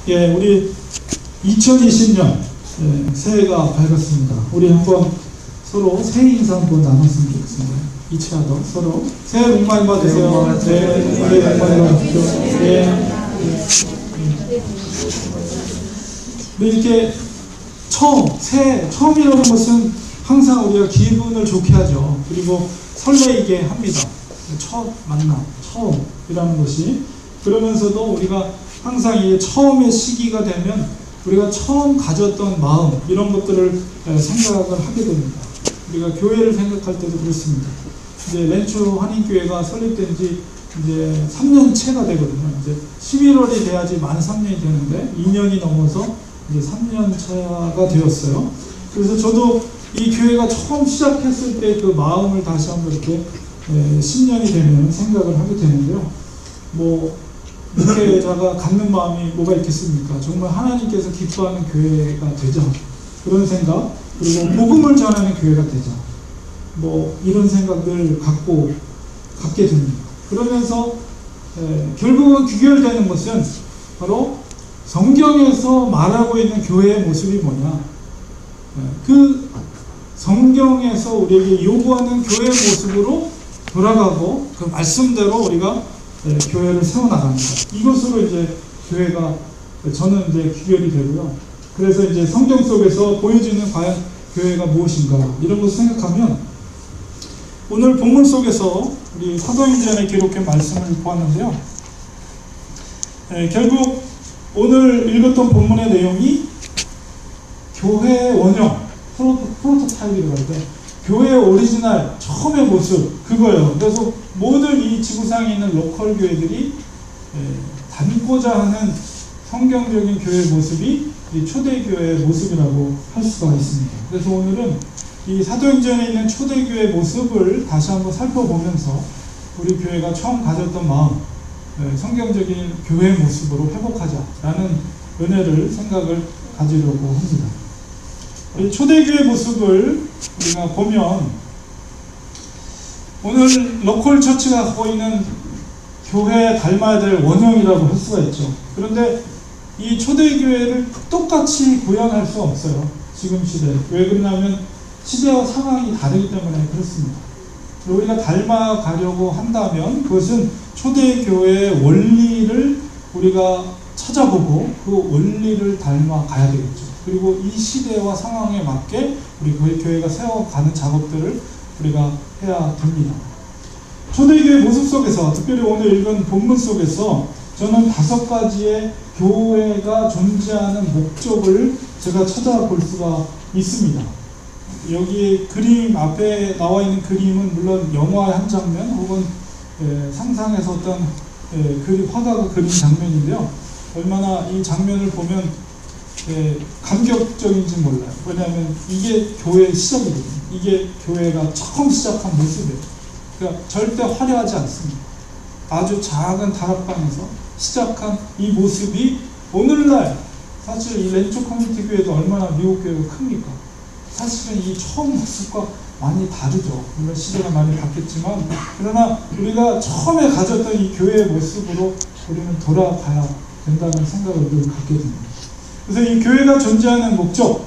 예, 우리 2020년 새해가 밝았습니다. 우리 한번 서로 새해 인사 한번 나눴으면 좋겠습니다. 2차 더 서로 새해 복 많이 받으세요. 새해 복 많이 받으십시오. 이렇게 새해 처음이라는 것은 항상 우리가 기분을 좋게 하죠. 그리고 설레이게 합니다. 첫 만남, 처음이라는 것이. 그러면서도 우리가 항상 이 처음의 시기가 되면 우리가 처음 가졌던 마음, 이런 것들을 생각을 하게 됩니다. 우리가 교회를 생각할 때도 그렇습니다. 이제 렌추 한인교회가 설립된 지 이제 3년째가 되거든요. 이제 11월이 돼야지 만 3년이 되는데 2년이 넘어서 이제 3년차가 되었어요. 그래서 저도 이 교회가 처음 시작했을 때 그 마음을 다시 한번 이렇게 10년이 되면 생각을 하게 되는데요. 목회자가 갖는 마음이 뭐가 있겠습니까? 정말 하나님께서 기뻐하는 교회가 되자, 그런 생각, 그리고 복음을 전하는 교회가 되자, 이런 생각을 갖게 됩니다. 그러면서 결국은 귀결되는 것은 바로 성경에서 말하고 있는 교회의 모습이 뭐냐, 그 성경에서 우리에게 요구하는 교회의 모습으로 돌아가고 그 말씀대로 우리가 교회를 세워나갑니다. 이것으로 이제 교회가, 저는 이제 귀결이 되고요. 그래서 이제 성경 속에서 보여지는 과연 교회가 무엇인가, 이런 것을 생각하면 오늘 본문 속에서 우리 사도행전에 기록한 말씀을 보았는데요. 결국 오늘 읽었던 본문의 내용이 교회의 원형, 프로토타입이라고 할 때 교회의 오리지널, 처음의 모습, 그거예요. 그래서 모든 이 지구상에 있는 로컬 교회들이 닮고자 하는 성경적인 교회의 모습이 이 초대교회의 모습이라고 할 수가 있습니다. 그래서 오늘은 이 사도행전에 있는 초대교회의 모습을 다시 한번 살펴보면서 우리 교회가 처음 가졌던 마음, 성경적인 교회의 모습으로 회복하자라는 생각을 가지려고 합니다. 이 초대교회 모습을 우리가 보면 오늘 로컬 처치가 갖고 있는 교회에 닮아야 될 원형이라고 할 수가 있죠. 그런데 이 초대교회를 똑같이 구현할 수 없어요. 지금 시대. 왜 그러냐면 시대와 상황이 다르기 때문에 그렇습니다. 우리가 닮아가려고 한다면 그것은 초대교회의 원리를 우리가 찾아보고 그 원리를 닮아가야 되겠죠. 그리고 이 시대와 상황에 맞게 우리 교회가 세워가는 작업들을 우리가 해야 됩니다. 초대교회 모습 속에서, 특별히 오늘 읽은 본문 속에서 저는 5가지의 교회가 존재하는 목적을 제가 찾아볼 수가 있습니다. 여기 그림 앞에 나와 있는 그림은 물론 영화의 한 장면 혹은 상상에서 어떤 화가가 그린 장면인데요. 얼마나 이 장면을 보면 감격적인지 몰라요. 왜냐하면 이게 교회의 시작이거든요. 이게 교회가 처음 시작한 모습이에요. 그러니까 절대 화려하지 않습니다. 아주 작은 다락방에서 시작한 이 모습이 오늘날, 사실 이 렌추 커뮤니티 교회도 얼마나 미국 교회가 큽니까? 사실은 이 처음 모습과 많이 다르죠. 물론 시대가 많이 바뀌었지만, 그러나 우리가 처음에 가졌던 이 교회의 모습으로 우리는 돌아가야 된다는 생각을 늘 갖게 됩니다. 그래서 이 교회가 존재하는 목적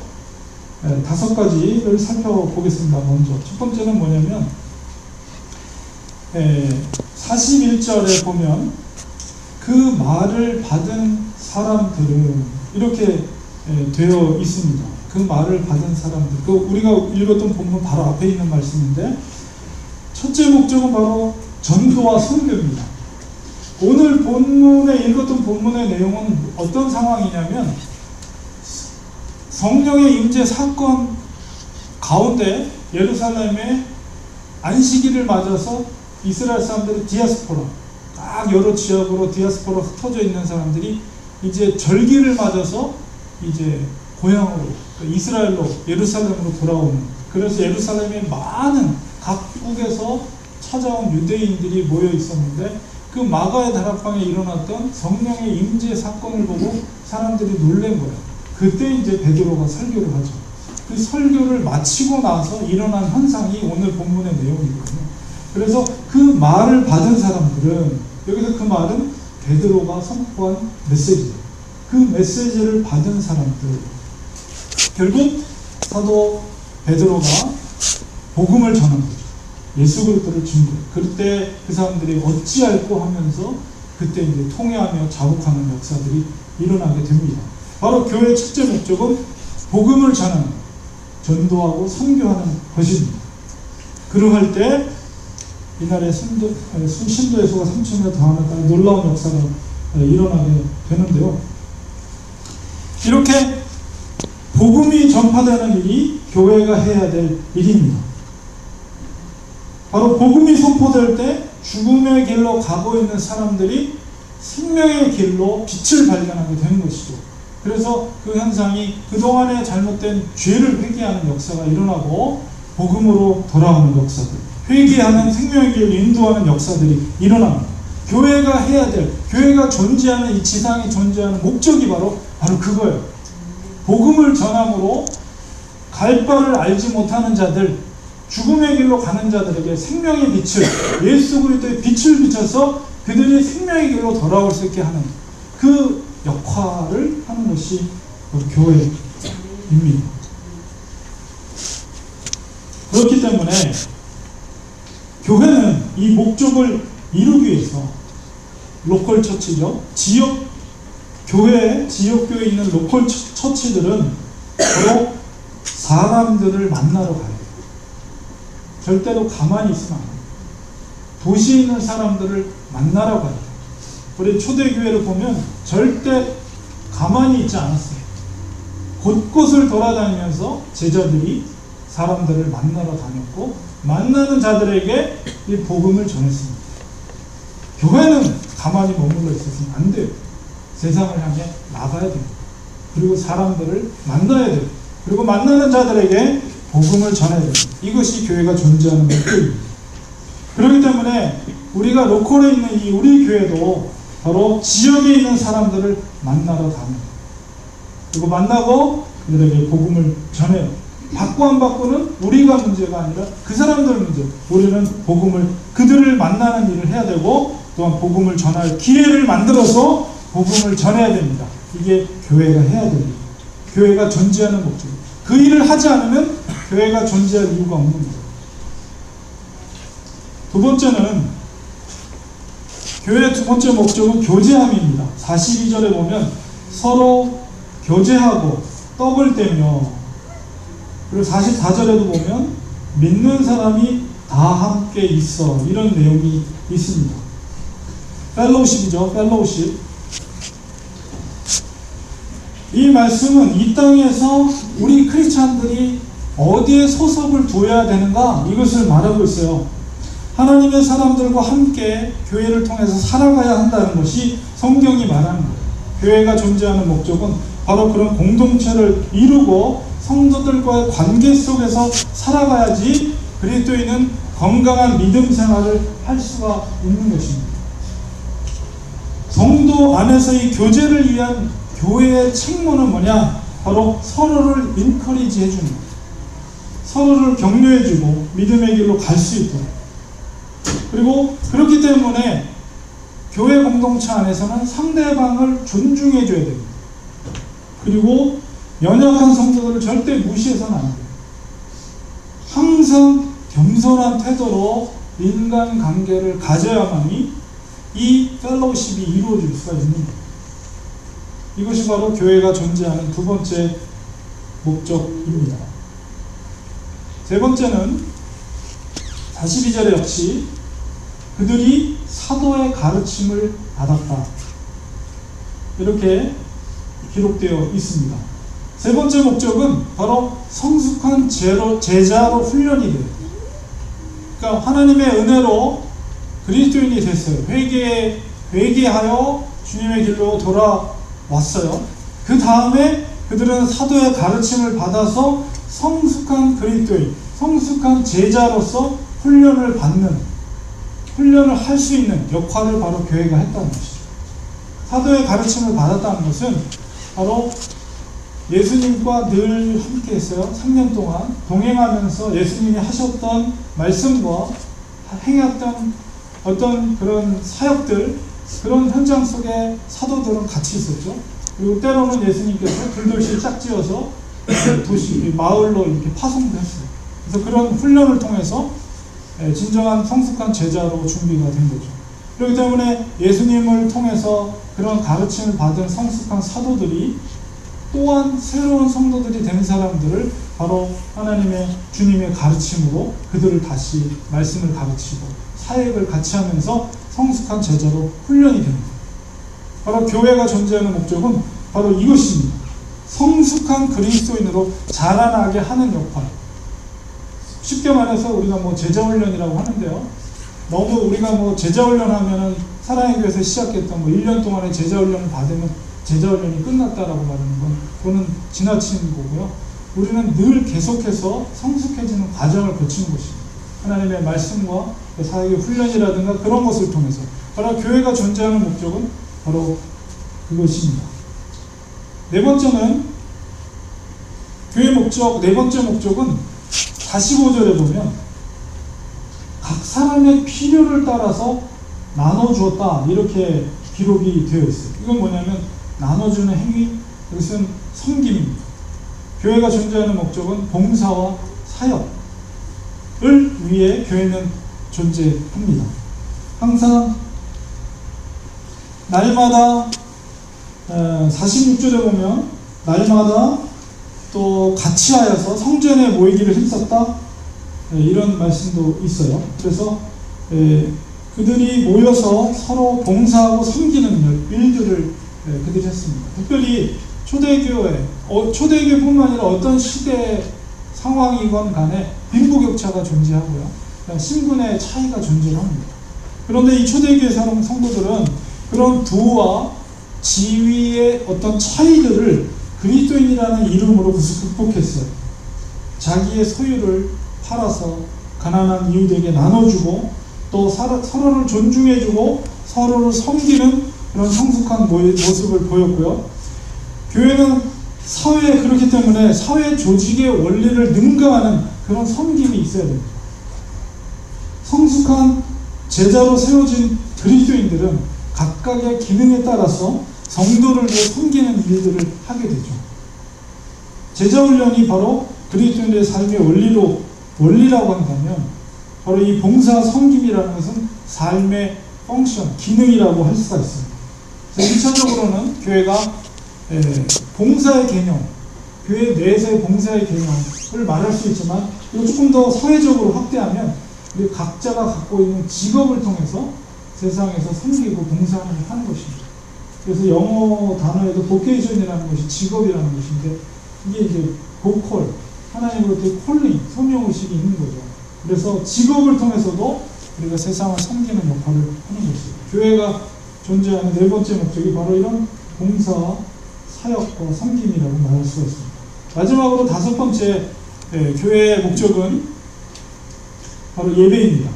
5가지를 살펴보겠습니다. 먼저 첫 번째는 뭐냐면 41절에 보면 그 말을 받은 사람들은 이렇게 되어 있습니다. 그 말을 받은 사람들, 우리가 읽었던 본문 바로 앞에 있는 말씀인데, 첫째 목적은 바로 전도와 선교입니다. 오늘 본문에 읽었던 본문의 내용은 어떤 상황이냐면 성령의 임재 사건 가운데 예루살렘의 안식일을 맞아서 이스라엘 사람들이 디아스포라, 딱 여러 지역으로 디아스포라 흩어져 있는 사람들이 이제 절기를 맞아서 이제 고향으로, 이스라엘로, 예루살렘으로 돌아오는, 그래서 예루살렘에 많은 각국에서 찾아온 유대인들이 모여 있었는데, 그 마가의 다락방에 일어났던 성령의 임재 사건을 보고 사람들이 놀란 거예요. 그때 이제 베드로가 설교를 하죠. 그 설교를 마치고 나서 일어난 현상이 오늘 본문의 내용이거든요. 그래서 그 말을 받은 사람들은, 여기서 그 말은 베드로가 선포한 메시지예요. 그 메시지를 받은 사람들, 결국 사도 베드로가 복음을 전한 거죠. 예수 그리스도를 준 거예요. 그때 그 사람들이 어찌할꼬 하면서 그때 이제 통회하며 자복하는 역사들이 일어나게 됩니다. 바로 교회의 첫째 목적은 복음을 전하는, 전도하고 선교하는 것입니다. 그러할 때 이날의 신도의 수가 3,000여 더하는 놀라운 역사가 일어나게 되는데요. 이렇게 복음이 전파되는 일이 교회가 해야 될 일입니다. 바로 복음이 선포될 때 죽음의 길로 가고 있는 사람들이 생명의 길로 빛을 발견하게 되는 것이죠. 그래서 그 현상이 그동안의 잘못된 죄를 회개하는 역사가 일어나고 복음으로 돌아오는 역사들, 회개하는 생명의 길을 인도하는 역사들이 일어납니다. 교회가 해야 될, 교회가 존재하는, 이 지상에 존재하는 목적이 바로 그거예요. 복음을 전함으로 갈 바를 알지 못하는 자들, 죽음의 길로 가는 자들에게 생명의 빛을, 예수 그리스도의 빛을 비춰서 그들이 생명의 길로 돌아올 수 있게 하는 그 역할을 하는 것이 교회입니다. 그렇기 때문에 교회는 이 목적을 이루기 위해서 로컬 처치죠. 지역교회에 있는 로컬 처치들은 바로 사람들을 만나러 가야 돼요. 절대로 가만히 있으면 안 돼요. 도시에 있는 사람들을 만나러 가야 돼요. 우리 초대교회를 보면 절대 가만히 있지 않았어요. 곳곳을 돌아다니면서 제자들이 사람들을 만나러 다녔고, 만나는 자들에게 이 복음을 전했습니다. 교회는 가만히 머물러 있어서는 안 돼요. 세상을 향해 나가야 돼요. 그리고 사람들을 만나야 돼요. 그리고 만나는 자들에게 복음을 전해야 돼요. 이것이 교회가 존재하는 목적입니다. 그렇기 때문에 우리가 로컬에 있는 이 우리 교회도 바로 지역에 있는 사람들을 만나러 다닙니다. 그리고 만나고 그들에게 복음을 전해요. 받고 안 받고는 우리가 문제가 아니라 그 사람들 문제. 우리는 그들을 만나는 일을 해야 되고, 또한 복음을 전할 기회를 만들어서 복음을 전해야 됩니다. 이게 교회가 해야 됩니다. 교회가 존재하는 목적. 그 일을 하지 않으면 교회가 존재할 이유가 없는 거예요. 두 번째는, 교회의 두 번째 목적은 교제함입니다. 42절에 보면 서로 교제하고 떡을 떼며, 그리고 44절에도 보면 믿는 사람이 다 함께 있어, 이런 내용이 있습니다. 펠로우십이죠. 펠로우십. 이 말씀은 이 땅에서 우리 크리스찬들이 어디에 소속을 둬야 되는가, 이것을 말하고 있어요. 하나님의 사람들과 함께 교회를 통해서 살아가야 한다는 것이 성경이 말하는 거예요. 교회가 존재하는 목적은 바로 그런 공동체를 이루고 성도들과의 관계 속에서 살아가야지 그리스도인은 건강한 믿음 생활을 할 수가 있는 것입니다. 성도 안에서의 교제를 위한 교회의 책무는 뭐냐? 바로 서로를 인커리지 해주는 거예요. 서로를 격려해주고 믿음의 길로 갈 수 있도록. 그리고 그렇기 때문에 교회 공동체 안에서는 상대방을 존중해줘야 됩니다. 그리고 연약한 성도들을 절대 무시해서는 안 돼요. 항상 겸손한 태도로 인간관계를 가져야만이 이 펠로우십이 이루어질 수가 있는 거예요. 이것이 바로 교회가 존재하는 두 번째 목적입니다. 세 번째는 42절에 역시 그들이 사도의 가르침을 받았다, 이렇게 기록되어 있습니다. 세 번째 목적은 바로 성숙한 제자로 훈련이 돼요. 그러니까 하나님의 은혜로 그리스도인이 됐어요. 회개하여 주님의 길로 돌아왔어요. 그 다음에 그들은 사도의 가르침을 받아서 성숙한 그리스도인, 성숙한 제자로서 훈련을 할 수 있는 역할을 바로 교회가 했다는 것이죠. 사도의 가르침을 받았다는 것은 바로 예수님과 늘 함께 했어요. 3년 동안 동행하면서 예수님이 하셨던 말씀과 행했던 어떤 그런 사역들, 그런 현장 속에 사도들은 같이 있었죠. 그리고 때로는 예수님께서 불도시를 짝지어서 도시, 마을로 이렇게 파송도 했어요. 그래서 그런 훈련을 통해서 진정한 성숙한 제자로 준비가 된 거죠. 그렇기 때문에 예수님을 통해서 그런 가르침을 받은 성숙한 사도들이 또한 새로운 성도들이 된 사람들을 바로 하나님의 주님의 가르침으로 그들을 다시 말씀을 가르치고 사역을 같이 하면서 성숙한 제자로 훈련이 됩니다. 바로 교회가 존재하는 목적은 바로 이것입니다. 성숙한 그리스도인으로 자라나게 하는 역할. 쉽게 말해서 우리가 뭐 제자훈련이라고 하는데요. 너무 우리가 제자훈련 하면은 사랑의 교회에서 시작했던 1년 동안의 제자훈련을 받으면 제자훈련이 끝났다라고 말하는 건 그거는 지나치는 거고요. 우리는 늘 계속해서 성숙해지는 과정을 거치는 것입니다. 하나님의 말씀과 사역의 훈련이라든가 그런 것을 통해서 바로 교회가 존재하는 목적은 바로 그것입니다. 네 번째는 교회 목적, 네 번째 목적은 45절에 보면 각 사람의 필요를 따라서 나눠주었다 이렇게 기록이 되어 있어요. 이건 뭐냐면 나눠주는 행위, 이것은 섬김입니다. 교회가 존재하는 목적은 봉사와 사역을 위해 교회는 존재합니다. 항상 날마다 46절에 보면 날마다 또 같이 하여서 성전에 모이기를 힘썼다 이런 말씀도 있어요. 그래서 그들이 모여서 서로 봉사하고 섬기는 일들을 그들이 했습니다. 특별히 초대교회, 초대교회뿐만 아니라 어떤 시대 상황이건 간에 빈부격차가 존재하고요. 신분의 차이가 존재합니다. 그런데 이 초대교회 성도들은 그런 부와 지위의 어떤 차이들을 그리스도인이라는 이름으로 극복했어요. 자기의 소유를 팔아서 가난한 이웃에게 나눠주고 또 서로를 존중해주고 서로를 섬기는 그런 성숙한 모습을 보였고요. 교회는 사회에 그렇기 때문에 사회 조직의 원리를 능가하는 그런 섬김이 있어야 됩니다. 성숙한 제자로 세워진 그리스도인들은 각각의 기능에 따라서 성도를 위해 섬기는 일들을 하게 되죠. 제자훈련이 바로 그리스도인의 삶의 원리라고 한다면 바로 이 봉사 섬김이라는 것은 삶의 펑션, 기능이라고 할 수가 있습니다. 그래서 1차적으로는 교회가 봉사의 개념, 교회 내에서의 봉사의 개념을 말할 수 있지만 이거 조금 더 사회적으로 확대하면 우리 각자가 갖고 있는 직업을 통해서 세상에서 섬기고 봉사하는 것입니다. 그래서 영어 단어에도 vocation이라는 것이 직업이라는 것인데 이게 이제 보컬, 하나님으로부터의 콜링, 소명의식이 있는 거죠. 그래서 직업을 통해서도 우리가 세상을 섬기는 역할을 하는 것이죠. 교회가 존재하는 네 번째 목적이 바로 이런 봉사와 사역과 섬김이라고 말할 수가 있습니다. 마지막으로 다섯 번째 교회의 목적은 바로 예배입니다.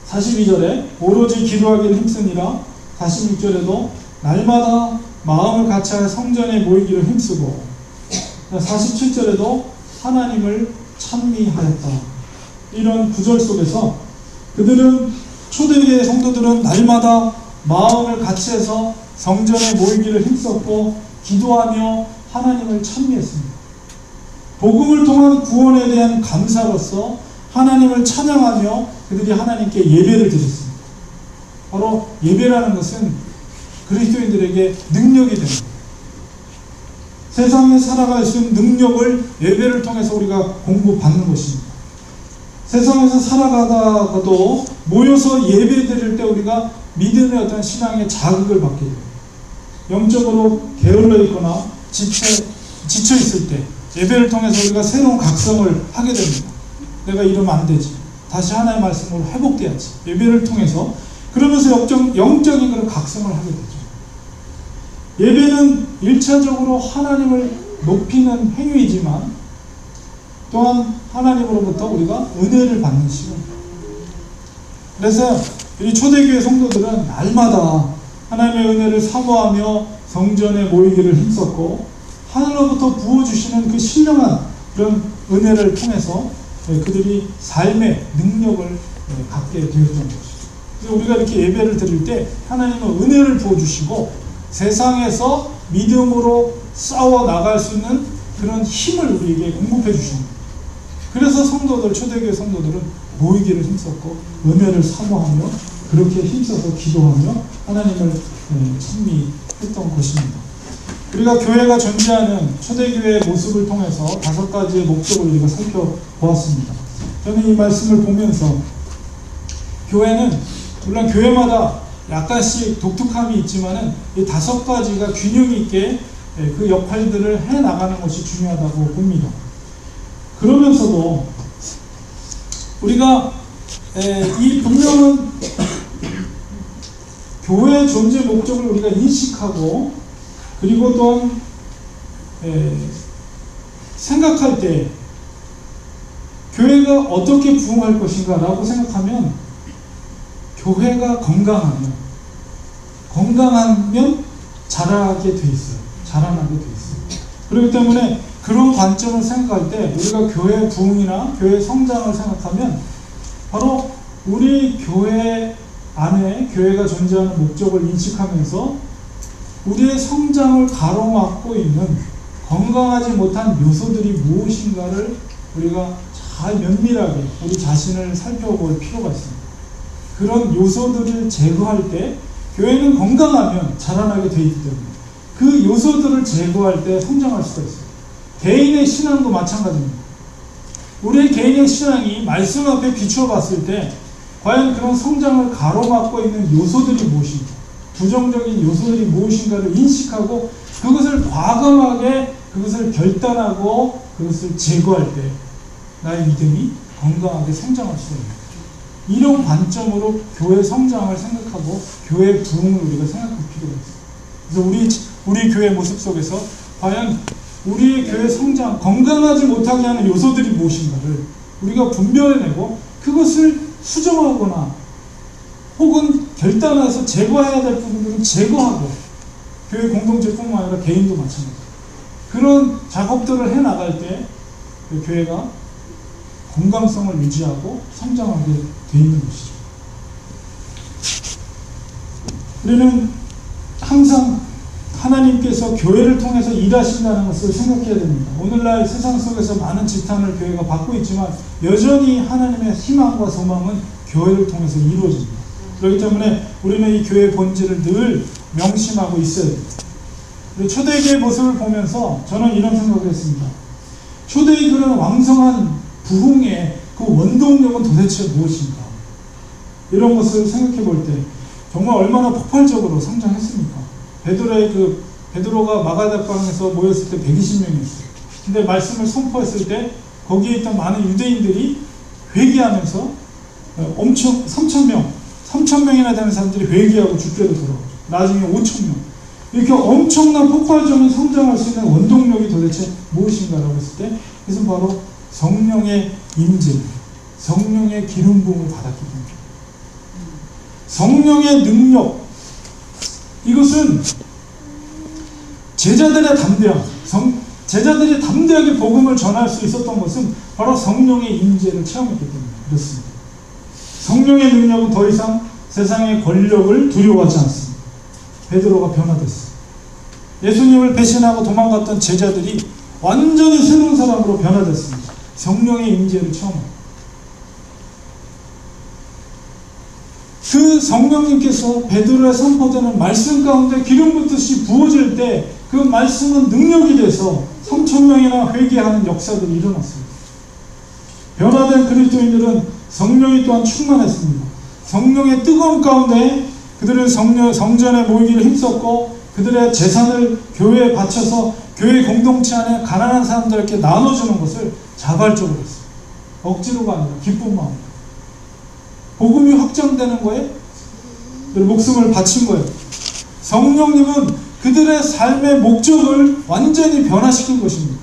42절에 오로지 기도하기를 힘쓰니라 46절에도 날마다 마음을 같이하여 성전에 모이기를 힘쓰고 47절에도 하나님을 찬미하였다. 이런 구절 속에서 그들은 초대교회 성도들은 날마다 마음을 같이해서 성전에 모이기를 힘썼고 기도하며 하나님을 찬미했습니다. 복음을 통한 구원에 대한 감사로서 하나님을 찬양하며 그들이 하나님께 예배를 드렸습니다. 바로 예배라는 것은 그리스도인들에게 능력이 됩니다. 세상에 살아갈 수 있는 능력을 예배를 통해서 우리가 공부받는 것입니다. 세상에서 살아가다가도 모여서 예배 드릴 때 우리가 믿음의 어떤 신앙의 자극을 받게 돼요. 영적으로 게을러 있거나 지쳐 있을 때 예배를 통해서 우리가 새로운 각성을 하게 됩니다. 내가 이러면 안 되지. 다시 하나님의 말씀으로 회복돼야지. 예배를 통해서 그러면서 영적인 그런 각성을 하게 되죠. 예배는 1차적으로 하나님을 높이는 행위이지만 또한 하나님으로부터 우리가 은혜를 받는 시간입니다. 그래서 이 초대교회 성도들은 날마다 하나님의 은혜를 사모하며 성전에 모이기를 힘썼고 하늘로부터 부어주시는 그 신령한 그런 은혜를 통해서 그들이 삶의 능력을 갖게 되었던 것이죠. 그래서 우리가 이렇게 예배를 드릴 때 하나님은 은혜를 부어주시고 세상에서 믿음으로 싸워 나갈 수 있는 그런 힘을 우리에게 공급해 주십니다. 그래서 성도들, 초대교회 성도들은 모이기를 힘썼고 은혜를 사모하며 그렇게 힘써서 기도하며 하나님을 찬미했던 것입니다. 우리가 교회가 존재하는 초대교회의 모습을 통해서 5가지의 목적을 우리가 살펴보았습니다. 저는 이 말씀을 보면서 교회는 물론 교회마다 약간씩 독특함이 있지만은 이 5가지가 균형 있게 그 역할들을 해 나가는 것이 중요하다고 봅니다. 그러면서도 우리가 이 분명한 교회의 존재 목적을 우리가 인식하고 그리고 또한 생각할 때 교회가 어떻게 부흥할 것인가 라고 생각하면 교회가 건강하면 자라게 돼 있어요. 자라나게 돼 있어요. 그렇기 때문에 그런 관점을 생각할 때 우리가 교회 부흥이나 교회 성장을 생각하면 바로 우리 교회 안에 교회가 존재하는 목적을 인식하면서 우리의 성장을 가로막고 있는 건강하지 못한 요소들이 무엇인가를 우리가 잘 면밀하게 우리 자신을 살펴볼 필요가 있습니다. 그런 요소들을 제거할 때 교회는 건강하면 자라나게 되어 있기 때문에 그 요소들을 제거할 때 성장할 수가 있어요. 개인의 신앙도 마찬가지입니다. 우리의 개인의 신앙이 말씀 앞에 비춰봤을 때 과연 그런 성장을 가로막고 있는 요소들이 무엇인가, 부정적인 요소들이 무엇인가를 인식하고 그것을 과감하게 그것을 결단하고 그것을 제거할 때 나의 믿음이 건강하게 성장할 수가 있는 거죠. 이런 관점으로 교회 성장을 생각하고 교회 부흥을 우리가 생각할 필요가 있어요. 그래서 우리 교회 모습 속에서 과연 우리의 교회 성장, 건강하지 못하게 하는 요소들이 무엇인가를 우리가 분별해내고 그것을 수정하거나 혹은 결단해서 제거해야 될 부분들은 제거하고 교회 공동체뿐만 아니라 개인도 마찬가지입니다. 그런 작업들을 해나갈 때 그 교회가 건강성을 유지하고 성장하게 되어 있는 것이죠. 우리는 항상 하나님께서 교회를 통해서 일하신다는 것을 생각해야 됩니다. 오늘날 세상 속에서 많은 지탄을 교회가 받고 있지만 여전히 하나님의 희망과 소망은 교회를 통해서 이루어집니다. 그렇기 때문에 우리는 이 교회의 본질을 늘 명심하고 있어야 됩니다. 초대교회의 모습을 보면서 저는 이런 생각을 했습니다. 초대교회는 왕성한 부흥의 그 원동력은 도대체 무엇인가? 이런 것을 생각해 볼 때 정말 얼마나 폭발적으로 성장했습니까? 베드로가 마가다방에서 모였을 때 120명이었어요. 근데 말씀을 선포했을 때 거기에 있던 많은 유대인들이 회개하면서 엄청 3,000명이나 되는 사람들이 회개하고 주께로 돌아오죠. 나중에 5,000명. 이렇게 엄청난 폭발적인 성장할 수 있는 원동력이 도대체 무엇인가라고 했을 때 그것은 바로 성령의 임재, 성령의 기름 부음을 받았기 때문입니다. 성령의 능력, 이것은 제자들의 제자들이 담대하게 복음을 전할 수 있었던 것은 바로 성령의 임재를 체험했기 때문에 그렇습니다. 성령의 능력은 더 이상 세상의 권력을 두려워하지 않습니다. 베드로가 변화됐어요. 예수님을 배신하고 도망갔던 제자들이 완전히 새로운 사람으로 변화됐습니다. 성령의 임재를 체험합니다. 그 성령님께서 베드로에 선포되는 말씀 가운데 기름 붓듯이 부어질 때 그 말씀은 능력이 돼서 3,000명이나 회개하는 역사들이 일어났습니다. 변화된 그리스도인들은 성령이 또한 충만했습니다. 성령의 뜨거움 가운데 그들은 성전에 모이기를 힘썼고 그들의 재산을 교회에 바쳐서 교회 공동체 안에 가난한 사람들에게 나눠주는 것을 자발적으로 했어요. 억지로가 아니라 기쁜 마음으로. 복음이 확장되는 거에 목숨을 바친 거예요. 성령님은 그들의 삶의 목적을 완전히 변화시킨 것입니다.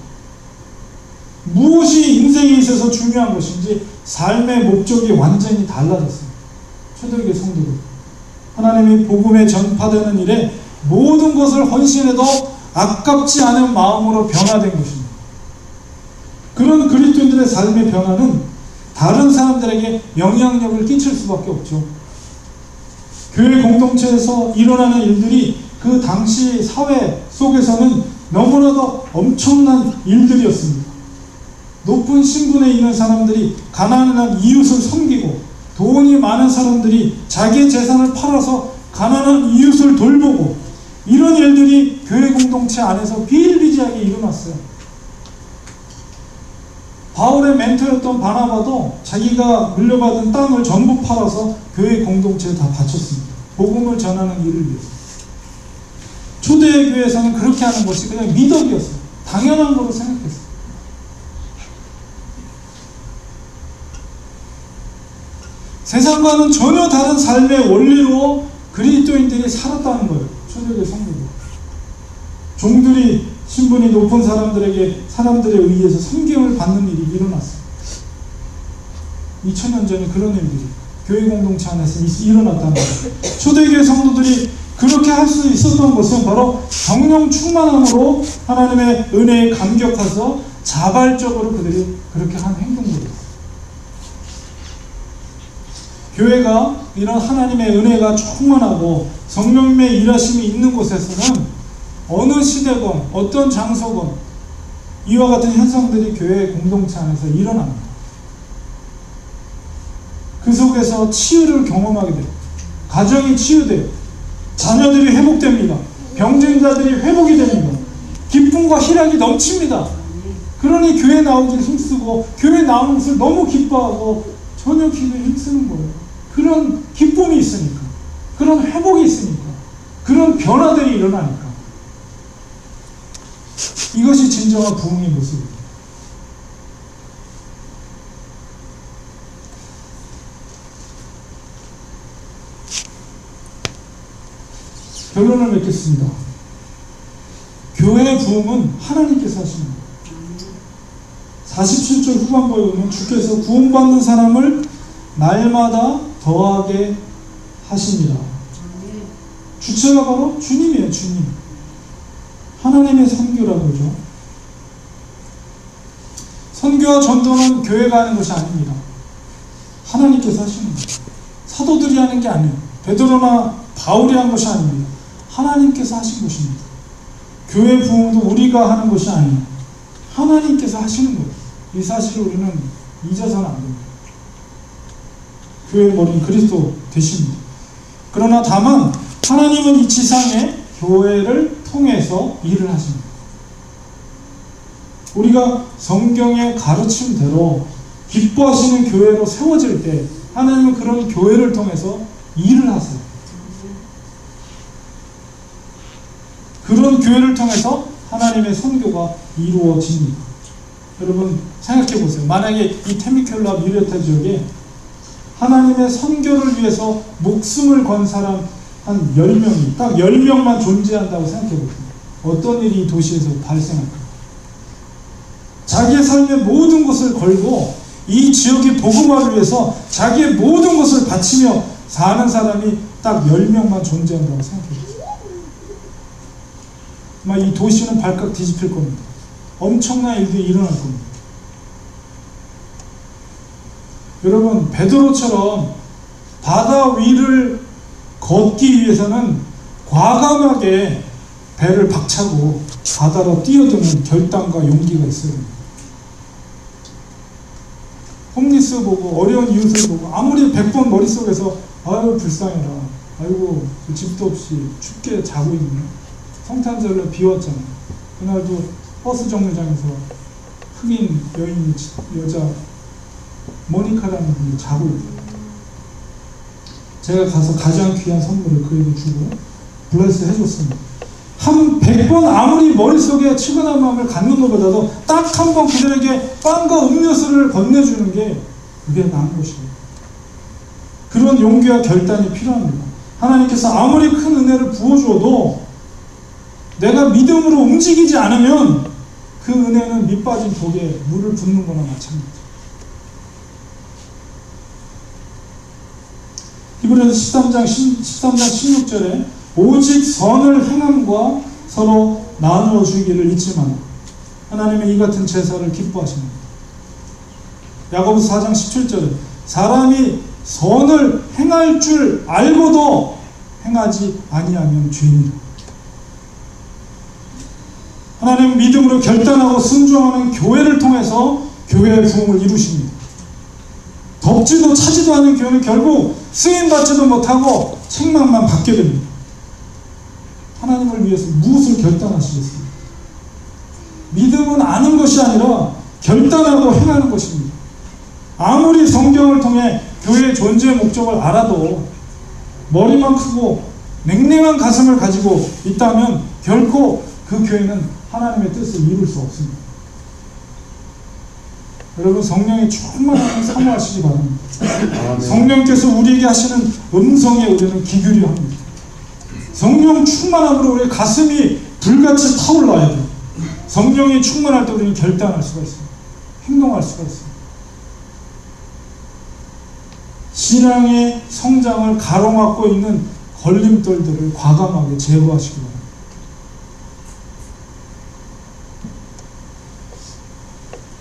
무엇이 인생에 있어서 중요한 것인지 삶의 목적이 완전히 달라졌습니다. 초대교회 성도들, 하나님이 복음에 전파되는 일에 모든 것을 헌신해도 아깝지 않은 마음으로 변화된 것입니다. 그런 그리스도인들의 삶의 변화는 다른 사람들에게 영향력을 끼칠 수밖에 없죠. 교회 공동체에서 일어나는 일들이 그 당시 사회 속에서는 너무나도 엄청난 일들이었습니다. 높은 신분에 있는 사람들이 가난한 이웃을 섬기고, 돈이 많은 사람들이 자기의 재산을 팔아서 가난한 이웃을 돌보고, 이런 일들이 교회 공동체 안에서 비일비재하게 일어났어요. 바울의 멘토였던 바나바도 자기가 물려받은 땅을 전부 팔아서 교회 공동체에 다 바쳤습니다. 복음을 전하는 일을 위해서. 초대의 교회에서는 그렇게 하는 것이 그냥 미덕이었어요. 당연한 거로 생각했어요. 세상과는 전혀 다른 삶의 원리로 그리스도인들이 살았다는 거예요. 초대교회 성도들. 종들이 신분이 높은 사람들에 의해서 섬김을 받는 일이 일어났어요. 2000년 전에 그런 일들이 교회 공동체 안에서 일어났다는 거예요. 초대교회 성도들이 그렇게 할 수 있었던 것은 바로 성령 충만함으로 하나님의 은혜에 감격해서 자발적으로 그들이 그렇게 한 행동들이었어요. 교회가 이런 하나님의 은혜가 충만하고 성령님의 일하심이 있는 곳에서는 어느 시대건 어떤 장소건 이와 같은 현상들이 교회 공동체 안에서 일어납니다. 그 속에서 치유를 경험하게 돼요. 가정이 치유돼요. 자녀들이 회복됩니다. 병든 자들이 회복이 됩니다. 기쁨과 희락이 넘칩니다. 그러니 교회 나오기 힘쓰고 교회 나오는 것을 너무 기뻐하고 전혀 기도에 힘쓰는 거예요. 그런 기쁨이 있으니까, 그런 회복이 있으니까, 그런 변화들이 일어나니까. 이것이 진정한 부흥의 모습입니다. 결론을 맺겠습니다. 교회의 부흥은 하나님께서 하시는 거예요. 47절 후반부에 보면 주께서 구원받는 사람을 날마다 더하게 하십니다. 주체가 바로 주님이에요. 주님. 하나님의 선교라고 그러죠. 선교와 전도는 교회가 하는 것이 아닙니다. 하나님께서 하시는 거예요. 사도들이 하는 게 아니에요. 베드로나 바울이 한 것이 아닙니다. 하나님께서 하신 것입니다. 교회 부흥도 우리가 하는 것이 아니에요. 하나님께서 하시는 거예요. 이 사실을 우리는 잊어서는 안 됩니다. 교회의 머리는 그리스도 되십니다. 그러나 다만 하나님은 이 지상에 교회를 통해서 일을 하십니다. 우리가 성경의 가르침대로 기뻐하시는 교회로 세워질 때 하나님은 그런 교회를 통해서 일을 하세요. 그런 교회를 통해서 하나님의 선교가 이루어집니다. 여러분 생각해 보세요. 만약에 이 테미큘라 미레타 지역에 하나님의 선교를 위해서 목숨을 건 사람 한 10명이, 딱 10명만 존재한다고 생각해 보세요. 어떤 일이 이 도시에서 발생할까? 자기의 삶의 모든 것을 걸고 이 지역의 복음화를 위해서 자기의 모든 것을 바치며 사는 사람이 딱 10명만 존재한다고 생각해 보세요. 아마 이 도시는 발칵 뒤집힐 겁니다. 엄청난 일들이 일어날 겁니다. 여러분, 베드로처럼 바다 위를 걷기 위해서는 과감하게 배를 박차고 바다로 뛰어드는 결단과 용기가 있어야 됩니다. 홈리스 보고 어려운 이웃을 보고 아무리 100번 머릿속에서 아유 불쌍해라, 아이고 집도 없이 춥게 자고 있네, 성탄절에 비 왔잖아, 그날도 버스 정류장에서 흑인 여인 여자 모니카라는 분이 자고 있대요. 제가 가서 가장 귀한 선물을 그에게 주고 블레스 해줬습니다. 한 100번 아무리 머릿속에 측은한 마음을 갖는 것보다도 딱 한 번 그들에게 빵과 음료수를 건네주는 게 그게 나은 것이에요. 그런 용기와 결단이 필요합니다. 하나님께서 아무리 큰 은혜를 부어주어도 내가 믿음으로 움직이지 않으면 그 은혜는 밑빠진 독에 물을 붓는 거나 마찬가지입니다. 히브리서 13장 16절에 오직 선을 행함과 서로 나누어 주기를 잊지 마라. 하나님의 이 같은 제사를 기뻐하십니다. 야고보서 4장 17절에 사람이 선을 행할 줄 알고도 행하지 아니하면 죄니라. 하나님 믿음으로 결단하고 순종하는 교회를 통해서 교회의 부흥을 이루십니다. 덥지도 차지도 않은 교회는 결국 쓰임받지도 못하고 책망만 받게 됩니다. 하나님을 위해서 무엇을 결단하시겠습니까? 믿음은 아는 것이 아니라 결단하고 행하는 것입니다. 아무리 성경을 통해 교회의 존재의 목적을 알아도 머리만 크고 냉랭한 가슴을 가지고 있다면 결코 그 교회는 하나님의 뜻을 이룰 수 없습니다. 여러분, 성령의 충만함을 사모하시기 바랍니다. 성령께서 우리에게 하시는 음성에 우리는 귀 기울여야 합니다. 성령 충만함으로 우리의 가슴이 불같이 타올라야 돼요. 성령이 충만할 때 우리는 결단할 수가 있습니다. 행동할 수가 있습니다. 신앙의 성장을 가로막고 있는 걸림돌들을 과감하게 제거하시기 바랍니다.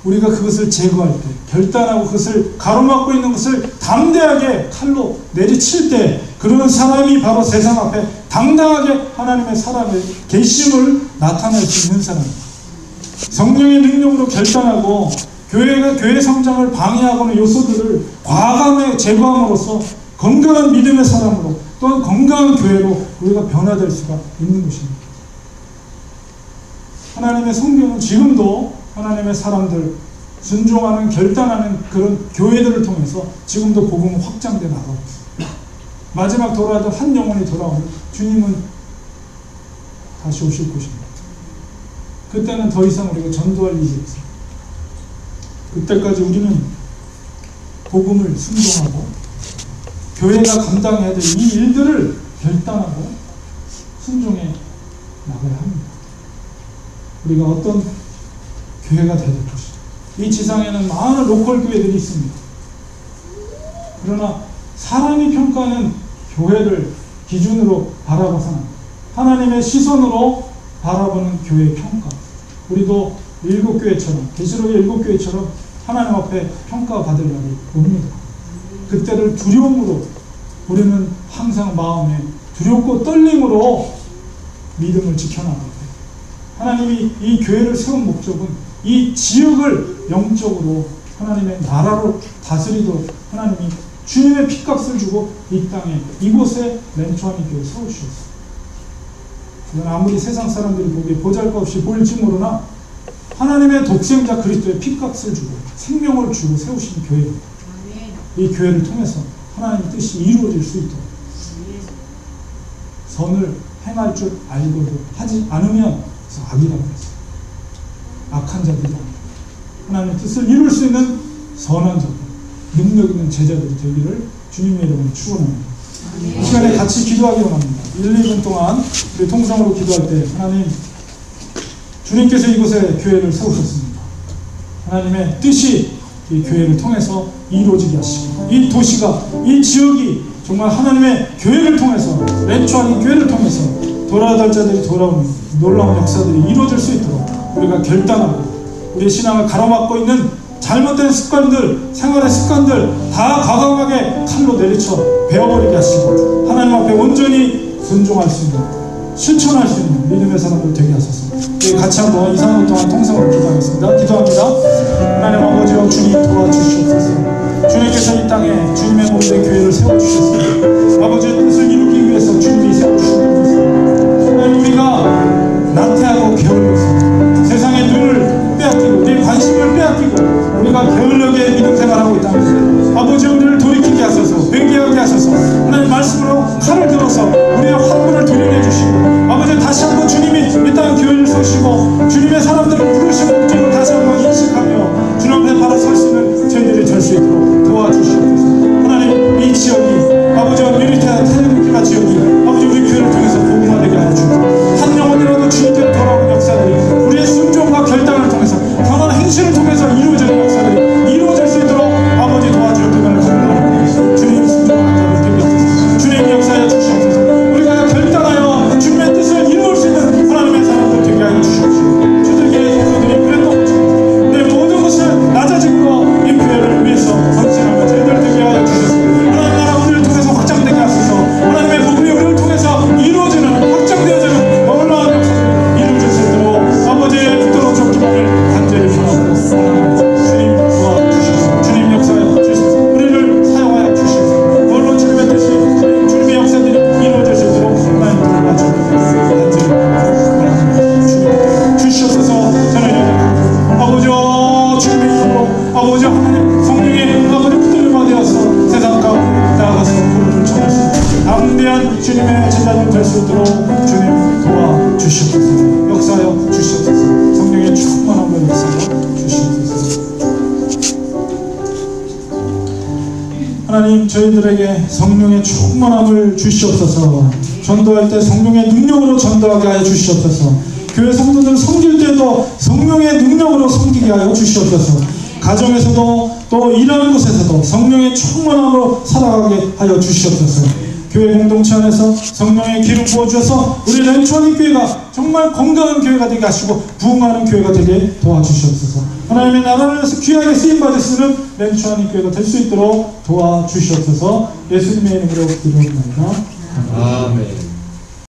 우리가 그것을 제거할 때, 결단하고 그것을 가로막고 있는 것을 담대하게 칼로 내리칠 때, 그러는 사람이 바로 세상 앞에 당당하게 하나님의 사랑의 계심을 나타낼 수 있는 사람입니다. 성령의 능력으로 결단하고 교회의 성장을 방해하고는 요소들을 과감하게 제거함으로써 건강한 믿음의 사람으로, 또한 건강한 교회로 우리가 변화될 수가 있는 것입니다. 하나님의 성경은 지금도 하나님의 사람들, 순종하는, 결단하는 그런 교회들을 통해서 지금도 복음은 확장되어 나가고 있습니다. 마지막 돌아도 한 영혼이 돌아오면 주님은 다시 오실 것입니다. 그때는 더 이상 우리가 전도할 일이 없습니다. 그때까지 우리는 복음을 순종하고 교회가 감당해야 될 이 일들을 결단하고 순종해 나가야 합니다. 우리가 어떤 교회가 되야 될 것이다. 이 지상에는 많은 로컬 교회들이 있습니다. 그러나 사람이 평가하는 교회를 기준으로 바라봐서는 하나님의 시선으로 바라보는 교회의 평가. 우리도 일곱 교회처럼, 계시록의 일곱 교회처럼 하나님 앞에 평가받을 날이 옵니다. 그때를 두려움으로, 우리는 항상 마음에 두렵고 떨림으로 믿음을 지켜나가야 돼요. 하나님이 이 교회를 세운 목적은 이 지역을 영적으로 하나님의 나라로 다스리도록 하나님이 주님의 핏값을 주고 이 땅에, 이곳에 렌초하는 교회를 세우셨어요. 그건 아무리 세상 사람들이 보기에 보잘것없이 보일지 모르나 하나님의 독생자 그리스도의 핏값을 주고 생명을 주고 세우신 교회입니다. 이 교회를 통해서 하나님의 뜻이 이루어질 수 있도록 선을 행할 줄 알고도 하지 않으면 악이라고 했어요. 악한 자들이다. 하나님의 뜻을 이룰 수 있는 선한 자들, 능력 있는 제자들이 되기를 주님의 이름으로 축원합니다. 이 시간에 같이 기도하기 원합니다. 1, 2분 동안 우리 통성으로 기도할 때, 하나님, 주님께서 이곳에 교회를 세우셨습니다. 하나님의 뜻이 이 교회를 통해서 이루어지게 하시고, 이 도시가, 이 지역이 정말 하나님의 교회를 통해서, 렌초하는 교회를 통해서 돌아갈 자들이 돌아오는 놀라운 역사들이 이루어질 수 있도록 우리가 결단하고, 우리의 신앙을 가로막고 있는 잘못된 습관들, 생활의 습관들 다 과감하게 칼로 내리쳐 베어버리게 하시고, 하나님 앞에 온전히 순종할 수 있는, 실천할 수 있는 믿음의 사람들 되게 하소서. 같이 한번 2, 3분 동안 통성으로 기도하겠습니다. 기도합니다. 하나님 아버지와 주님 도와주시옵소서. 주님께서 이 땅에 주님의 몸된 교회를 세워주셨습니다. 아버지의 뜻을 이루기 위해서 주님이 세워주셨습니다. 하나님, 우리가 나태하고 게을러 있습니다. 세상의 눈을 빼앗기고 우리의 관심을 빼앗기고 우리가 게을르게 믿음 생활하고 있다면 아버지, 우리를 돌이키게 하소서. 회개하게 하소서. 하나님 말씀으로 칼을 들어서 우리의 환문을 도려내 주시고, 아버지, 다시 한번 주님이 이 땅 교회를 세우시고 주님의 사람들을 부르시는 목적을 다시 한번 인식하며 주님 앞에 바로 설 수 있는 저희들이 될 수 있도록 도와주시옵소서. 하나님, 이 지역이 아버지와 미리테아 텔레비카 지역이 아버지 우리 교회 저희들에게 성령의 충만함을 주시옵소서. 전도할 때 성령의 능력으로 전도하게 하여 주시옵소서. 교회 성도들 섬길 때도 성령의 능력으로 섬기게 하여 주시옵소서. 가정에서도 또 일하는 곳에서도 성령의 충만함으로 살아가게 하여 주시옵소서. 교회 공동체 안에서 성령의 기름 부어주셔서 우리 렌추아닌 교회가 정말 건강한 교회가 되게 하시고 부흥하는 교회가 되게 도와주시옵소서. 하나님의 나라를 위해서 귀하게 쓰임받을 수 있는 렌추아닌 교회가 될 수 있도록 도와주시옵소서. 예수님의 이름으로 기도합니다. 아멘.